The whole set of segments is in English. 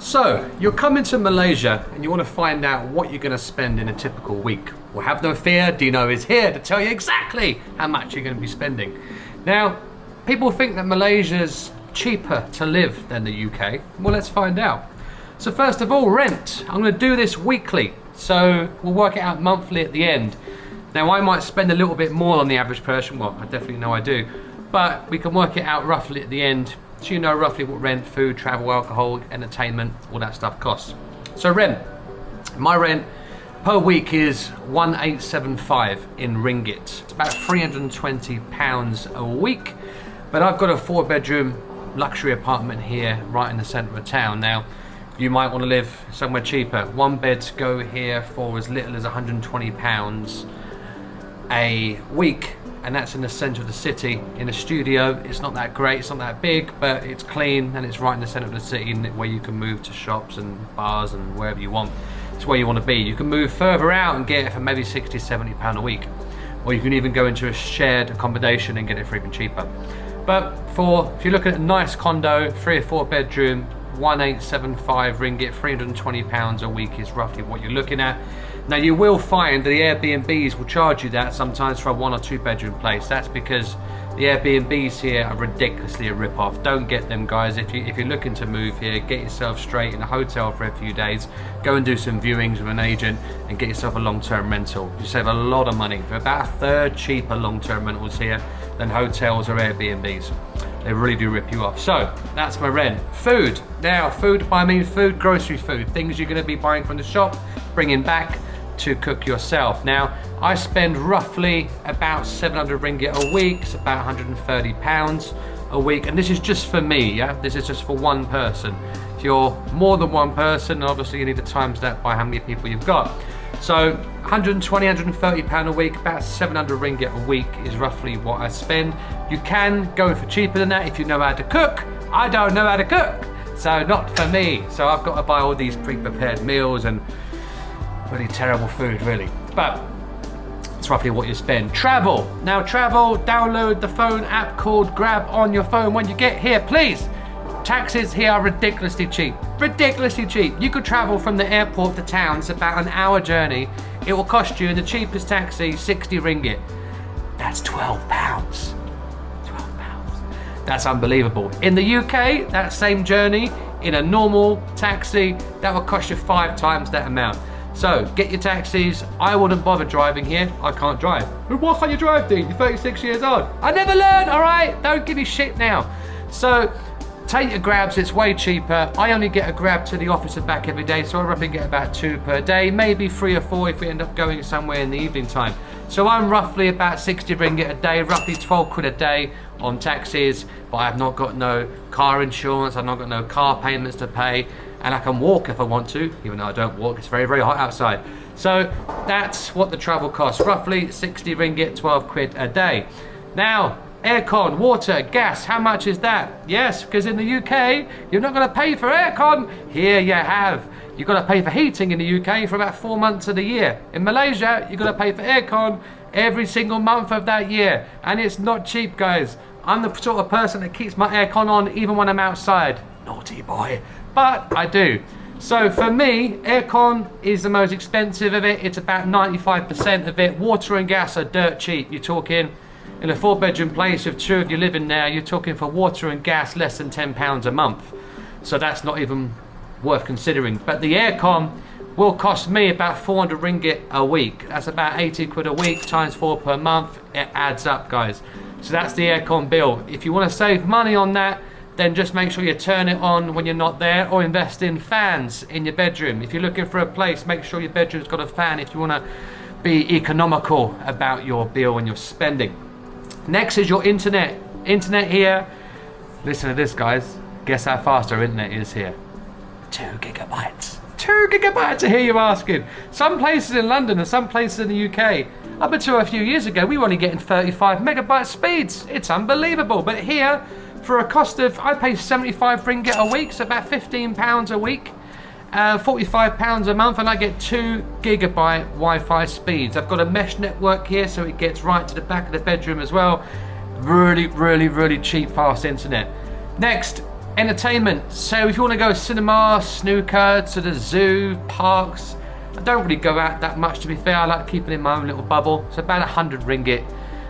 So, you're coming to Malaysia and you want to find out what you're going to spend in a typical week. Well, have no fear, Dino is here to tell you exactly how much you're going to be spending. Now, people think that Malaysia's cheaper to live than the UK. Well, let's find out. So first of all, rent. I'm going to do this weekly, so we'll work it out monthly at the end. Now, I might spend a little bit more on the average person. Well, I definitely know I do. But we can work it out roughly at the end, so you know roughly what rent, food, travel, alcohol, entertainment, all that stuff costs. So rent. My rent per week is 1875 in ringgit. It's about £320 a week. But I've got a 4-bedroom luxury apartment here right in the centre of town. Now, you might want to live somewhere cheaper. One beds go here for as little as £120 a week. And that's in the centre of the city, in a studio. It's not that great, it's not that big, but it's clean and it's right in the centre of the city where you can move to shops and bars and wherever you want. It's where you want to be. You can move further out and get it for maybe £60, £70 a week. Or you can even go into a shared accommodation and get it for even cheaper. But if you're looking at a nice condo, 3 or 4 bedroom, 1875 ringgit, £320 a week is roughly what you're looking at. Now, you will find that the Airbnbs will charge you that sometimes for a 1 or 2 bedroom place. That's because the Airbnbs here are ridiculously a rip-off. Don't get them, guys. If you're looking to move here, get yourself straight in a hotel for a few days, go and do some viewings with an agent and get yourself a long-term rental. You save a lot of money. They're about 1/3 cheaper long-term rentals here than hotels or Airbnbs. They really do rip you off. So that's my rent. Food. Now, food, I mean food, grocery food, things you're going to be buying from the shop, bringing back to cook yourself. Now, I spend roughly about 700 ringgit a week. It's about £130 a week, and this is just for me, yeah? This is just for one person. If you're more than one person, obviously you need to times that by how many people you've got. So 120, £130 a week, about 700 ringgit a week is roughly what I spend. You can go for cheaper than that if you know how to cook. I don't know how to cook, so not for me. So I've got to buy all these pre-prepared meals and really terrible food, really. But it's roughly what you spend. Travel. Now, travel, download the phone app called Grab on your phone when you get here, please. Taxis here are ridiculously cheap. Ridiculously cheap. You could travel from the airport to town. It's about an hour journey. It will cost you, in the cheapest taxi, 60 ringgit. That's £12. £12. That's unbelievable. In the UK, that same journey, in a normal taxi, that will cost you 5 times that amount. So, get your taxis. I wouldn't bother driving here. I can't drive. Why can't you drive, dude? You're 36 years old. I never learned, all right? Don't give me shit now. So, take your grabs, it's way cheaper. I only get a grab to the office and back every day, so I roughly get about 2 per day, maybe 3 or 4 if we end up going somewhere in the evening time. So I'm roughly about 60 ringgit a day, roughly 12 quid a day on taxis, but I've not got no car insurance, I've not got no car payments to pay, and I can walk if I want to, even though I don't walk, it's very, very hot outside. So that's what the travel costs, roughly 60 ringgit, 12 quid a day. Now, aircon, water, gas, how much is that? Yes, because in the UK, you're not going to pay for aircon. Here you have. You've got to pay for heating in the UK for about 4 months of the year. In Malaysia, you've got to pay for aircon every single month of that year. And it's not cheap, guys. I'm the sort of person that keeps my aircon on even when I'm outside. Naughty boy. But I do. So for me, aircon is the most expensive of it. It's about 95% of it. Water and gas are dirt cheap. You're talking, in a 4-bedroom place, if 2 of you live in there, you're talking for water and gas less than £10 a month. So that's not even worth considering. But the aircon will cost me about 400 ringgit a week. That's about 80 quid a week times 4 per month. It adds up, guys. So that's the aircon bill. If you want to save money on that, then just make sure you turn it on when you're not there, or invest in fans in your bedroom. If you're looking for a place, make sure your bedroom's got a fan if you want to be economical about your bill and your spending. Next is your internet. Internet here, listen to this, guys. Guess how fast our internet is here? 2 gigabytes. 2 gigabytes, I hear you asking. Some places in London and some places in the UK, up until a few years ago, we were only getting 35 megabyte speeds. It's unbelievable. But here, for a cost of, I pay 75 ringgit a week, so about £15 a week, £45 a month, and I get 2 gigabyte Wi-Fi speeds. I've got a mesh network here, so it gets right to the back of the bedroom as well. Really, really, really cheap, fast internet. Next, Entertainment. So if you want to go cinema, snooker, to the zoo, parks, I don't really go out that much, to be fair. I like keeping in my own little bubble. So about 100 ringgit.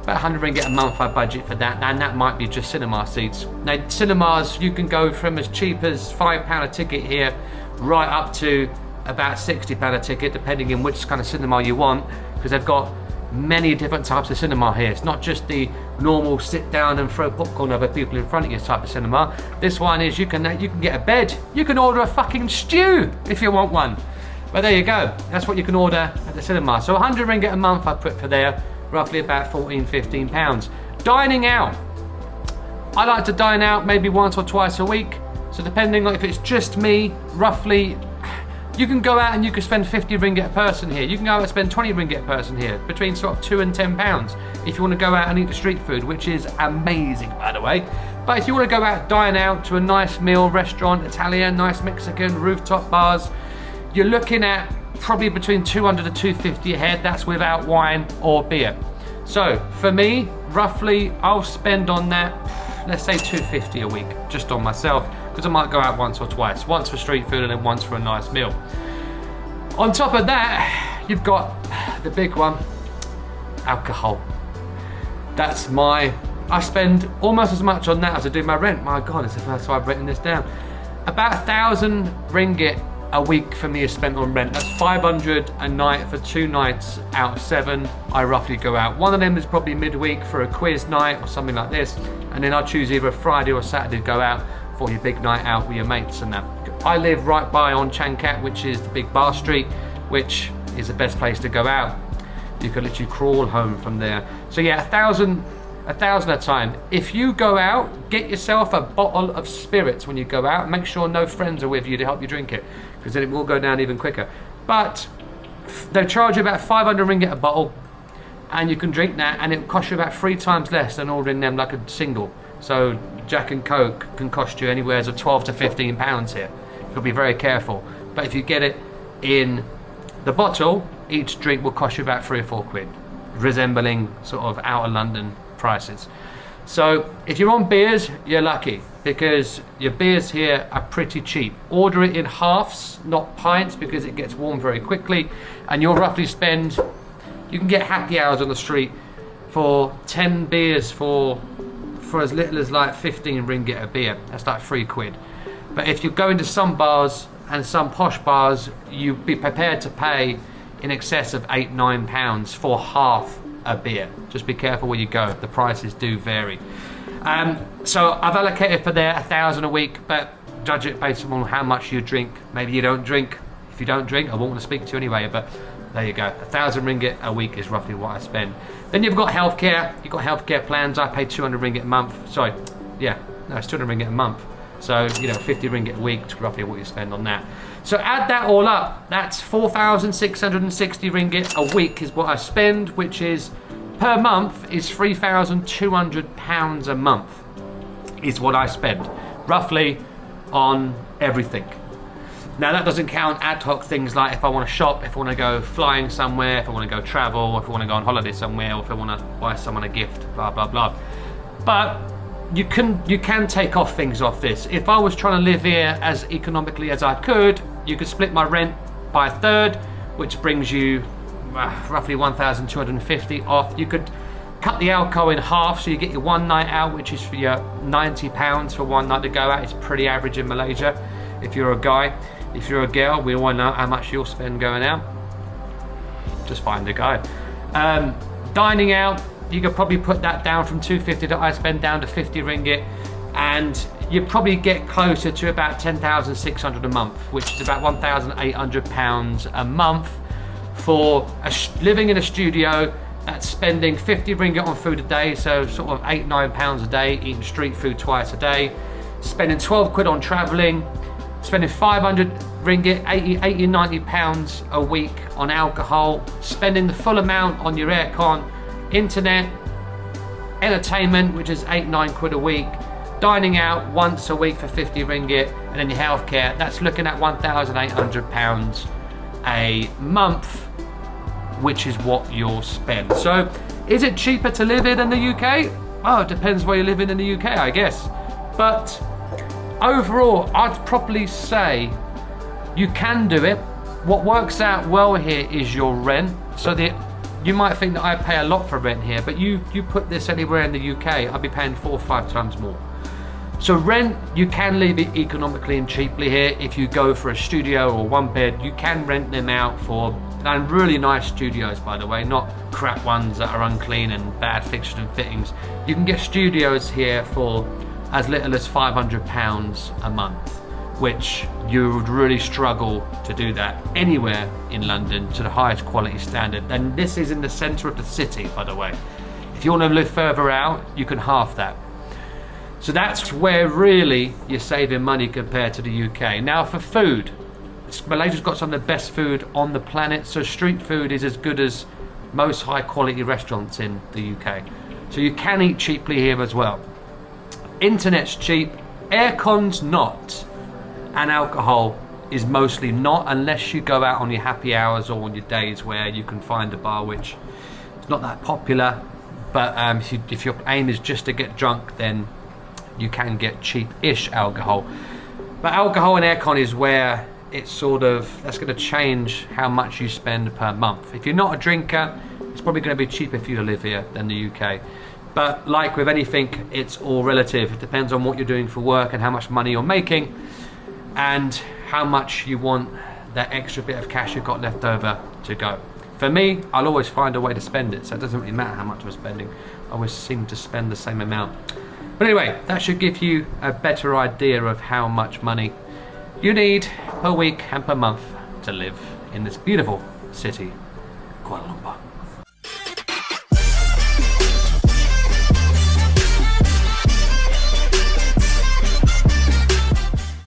About 100 ringgit a month I budget for that, and that might be just cinema seats. Now cinemas, you can go from as cheap as £5 a ticket here, right up to about £60 a ticket, depending on which kind of cinema you want, because they've got many different types of cinema here. It's not just the normal sit down and throw popcorn over people in front of you type of cinema. This one is you can get a bed, you can order a fucking stew if you want one. But there you go, that's what you can order at the cinema. So 100 ringgit a month I put for there, roughly about 14-15 pounds. Dining out. I like to dine out maybe once or twice a week. So depending on if it's just me, roughly, you can go out and you can spend 50 ringgit a person here. You can go out and spend 20 ringgit a person here, between sort of 2 and 10 pounds if you want to go out and eat the street food, which is amazing, by the way. But if you want to go out, dine out to a nice meal, restaurant, Italian, nice Mexican, rooftop bars, you're looking at probably between 200 to 250 a head. That's without wine or beer. So for me, roughly, I'll spend on that, let's say 250 a week, just on myself, because I might go out once or twice, once for street food and then once for a nice meal. On top of that, you've got the big one, alcohol. I spend almost as much on that as I do my rent. My God, it's the first time I've written this down. About 1,000 ringgit a week for me is spent on rent. That's 500 a night for 2 nights out of 7. I roughly go out. One of them is probably midweek for a quiz night or something like this, and then I choose either a Friday or Saturday to go out for your big night out with your mates and that. I live right by on Candid, which is the big bar street, which is the best place to go out. You can literally crawl home from there. So yeah, 1,000 a time. If you go out, get yourself a bottle of spirits when you go out. Make sure no friends are with you to help you drink it, because then it will go down even quicker. But they charge you about 500 ringgit a bottle, and you can drink that, and it will cost you about 3 times less than ordering them like a single. So Jack and Coke can cost you anywhere from 12 to 15 pounds here. You've got to be very careful. But if you get it in the bottle, each drink will cost you about 3 or 4 quid, resembling sort of out of London prices. So if you're on beers, you're lucky, because your beers here are pretty cheap. Order it in halves, not pints, because it gets warm very quickly, and you'll roughly spend, you can get happy hours on the street for 10 beers for as little as like 15 ringgit a beer. That's like 3 quid. But if you go into some bars and some posh bars, you'd be prepared to pay in excess of £8-9 pounds for half a beer. Just be careful where you go, the prices do vary. So I've allocated for there 1,000 a week, but judge it based on how much you drink. Maybe you don't drink. If you don't drink, I won't want to speak to you anyway, but there you go. 1,000 ringgit a week is roughly what I spend. Then you've got healthcare. You've got healthcare plans. I pay 200 ringgit a month. Sorry, yeah, no, it's 200 ringgit a month. So, 50 ringgit a week is roughly what you spend on that. So add that all up, that's 4,660 ringgit a week is what I spend, which is, per month, is 3,200 pounds a month is what I spend, roughly, on everything. Now that doesn't count ad hoc things like if I want to shop, if I want to go flying somewhere, if I want to go travel, if I want to go on holiday somewhere, or if I want to buy someone a gift, blah, blah, blah. But you can take off things off this. If I was trying to live here as economically as I could, you could split my rent by a third, which brings you roughly 1,250 off. You could cut the alcohol in half, so you get your one night out, which is for your £90 for one night to go out. It's pretty average in Malaysia if you're a guy. If you're a girl, we all know how much you'll spend going out. Just find a guy. Dining out, you could probably put that down from 250 that I spend down to 50 ringgit, and you probably get closer to about 10,600 a month, which is about 1,800 pounds a month for living in a studio. That's spending 50 ringgit on food a day, so sort of £8-9 pounds a day, eating street food twice a day, spending 12 quid on travelling, spending 500 ringgit, 80-90 pounds a week on alcohol, spending the full amount on your aircon, internet, entertainment, which is 8-9 quid a week, dining out once a week for 50 ringgit, and then your healthcare, that's looking at 1,800 pounds a month, which is what you'll spend. So is it cheaper to live in the UK? Oh, it depends where you're living in the UK, I guess. But overall, I'd probably say you can do it. What works out well here is your rent. So you might think that I pay a lot for rent here, but you put this anywhere in the UK, I'd be paying 4 or 5 times more. So rent, you can live it economically and cheaply here. If you go for a studio or one bed, you can rent them out for, and really nice studios, by the way, not crap ones that are unclean and bad fixtures and fittings. You can get studios here for as little as £500 a month, which you would really struggle to do that anywhere in London to the highest quality standard. And this is in the centre of the city, by the way. If you want to live further out, you can half that. So that's where really you're saving money compared to the UK. Now for food, Malaysia's got some of the best food on the planet. So street food is as good as most high quality restaurants in the UK. So you can eat cheaply here as well. Internet's cheap, aircon's not, and alcohol is mostly not, unless you go out on your happy hours or on your days where you can find a bar which is not that popular. But if your aim is just to get drunk, then you can get cheap-ish alcohol. But alcohol and aircon is where it's sort of, that's going to change how much you spend per month. If you're not a drinker, it's probably going to be cheaper for you to live here than the UK. But like with anything, it's all relative. It depends on what you're doing for work and how much money you're making and how much you want that extra bit of cash you've got left over to go. For me, I'll always find a way to spend it, so it doesn't really matter how much I'm spending. I always seem to spend the same amount. But anyway, that should give you a better idea of how much money you need per week and per month to live in this beautiful city, Kuala Lumpur.